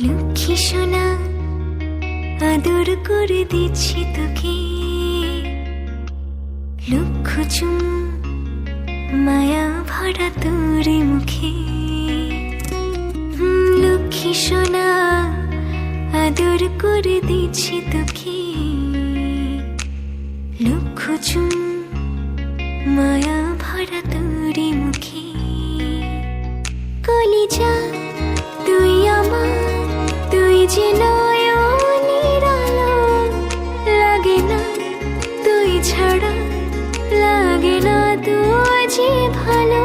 লক্ষ্মী সোনা আদর করে দিচ্ছি তোকে, লক্ষ চুম মায়া ভরা তোর মুখে। লক্ষ্মী সোনা আদর করে দিচ্ছি তোকে, লক্ষ চুম মায়া ভরা তোর মুখে। কলিজা তুই আমার, তুই যে নয়নের আলো, লাগে না তুই ছাড়া, লাগে না তুই যে ভালো।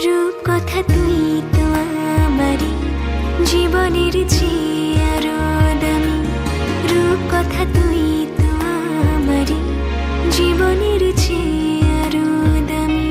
রূপ কথা তুই তো আমারই জীবনের চেয়ে আরো দামি, রূপ কথা তুই তো আমারই জীবনের চেয়ে আরো দামি।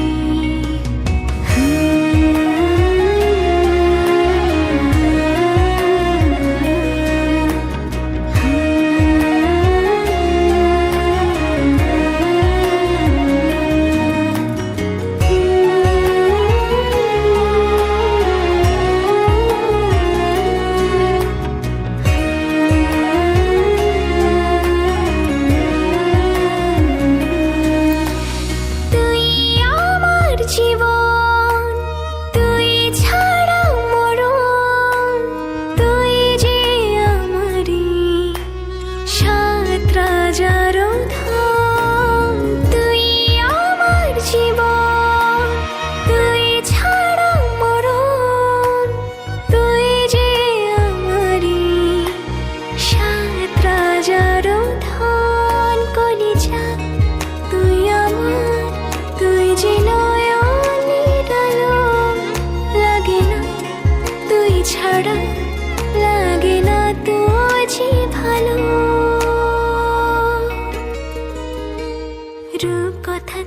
ছাড়া লাগে না তো যে ভালো। রূপ কথা